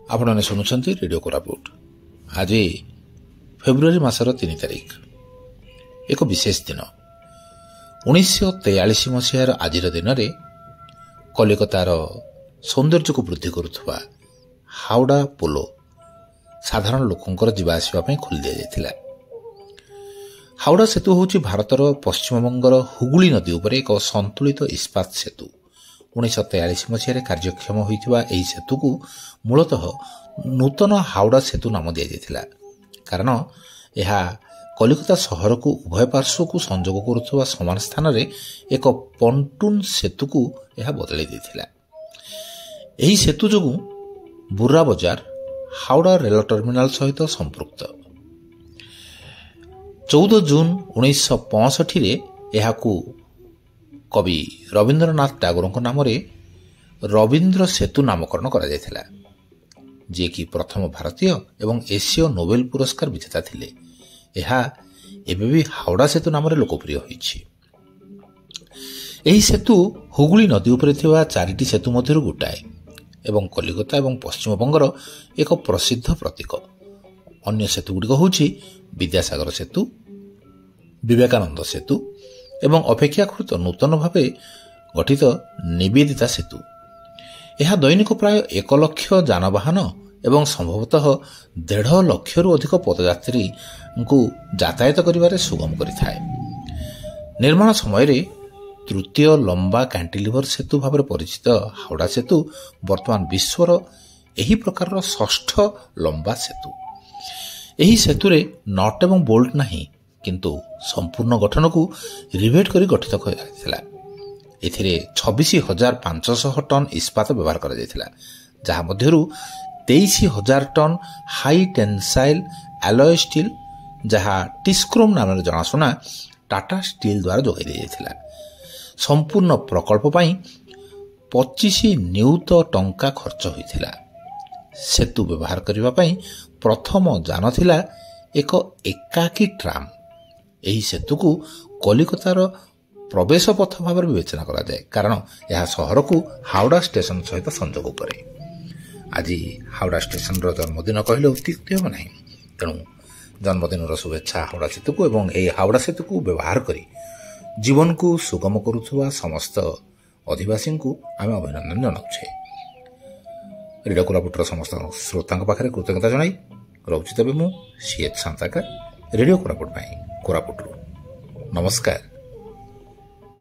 आपने शुणुंट रेडियो कोरापुट। आज फेब्रुआरी मासर 3 तारिख एक विशेष दिन। 1943 मसीहार आज दिन में कलिकतार सौंदर्य को वृद्धि करुवा हावड़ा पोलो साधारण लोकंर जावासवाई खोली दि जाता। हावड़ा सेतु हूँ भारतर पश्चिमबंगर हुगुली नदी उपर एक संतुलित इस्पात सेतु। 1943 मसीह कार्यक्षम होता यह सेतु को मूलतः नूतन हावड़ा सेतु नाम दि जाता, कारण यह कलिकता सहर को उभय पार्श्व को संजोग करुवा समान स्थान में एक पंटून सेतु को यह बदल देता। यही सेतु जो बुर्रा बजार हावड़ा रेल टर्मिनाल सहित संपृक्त। 14 जून 1965 यह कवि रवीन्द्रनाथ टैगोर नाम रवीन्द्र सेतु नामकरण करा जायथिला, जे कि प्रथम भारतीय एवं एसीय नोबेल पुरस्कार विजेता थिले। यह एबे भी हावड़ा सेतु नाम लोकप्रिय होइछि। एही सेतु हुगुली नदी उपरे थिबा 4टी सेतु मध्यरु गोटाए एवं कलिकता एवं पश्चिम बंगर एक प्रसिद्ध प्रतीक। अन्य सेतु गुड़िक होछि विद्यासागर सेतु, विवेकानंद सेतु एवं अपेक्षाकृत नूतन भावे गठित निवेदिता सेतु। यह दैनिक प्राय 1 लाख जानवाहन एवं संभवतः 1.5 लाख अधिक पदयात्री को यातायात करिबारे सुगम करिथाए। निर्माण समय तृतीय लंबा कैंटिलीवर सेतु भाव परिचित हावड़ा सेतु वर्तमान विश्वर एही प्रकार 6ठ लंबा सेतु। एही सेतु रे नट एवं बोल्ट नहीं, किंतु संपूर्ण गठन को रिवेट करी गठित कराଯାଇଥିଲା। एथिरे 26,500 टन इस्पात व्यवहार करा जायथिला, जहा मध्यरु 23,000 ton high tensile alloy steel जहा टिस्क्रोम नाम जनाशुना टाटा स्टील द्वारा जोगाई दी जायथिला। संपूर्ण प्रकल्प पाई 25 नियुत टंका खर्च होइथिला। सेतु व्यवहार करिबा पाई प्रथम जान थिला एक एकाकी ट्राम। एही सेतु को कलिकतार प्रवेश पथ भाव विवेचना करा जाए, कारण यह सहर को हावड़ा स्टेशन सहित संजोग करे। आज हावड़ा स्टेशन जन्मदिन कहले अत्युक्ति हम नहीं, तेणु जन्मदिन शुभेच्छा हावड़ा सेतु को एवं यह हावड़ा सेतु को व्यवहार करी जीवन को सुगम करुवा समस्त अधिवासी को आम अभिनंदन जनाऊे। रेडियो कोरापुटर समस्त श्रोता पाखे कृतज्ञता जनाई रोचे तेज मु सीएच सांताकार रेडियो कोरापुट कोरापुटरू नमस्कार।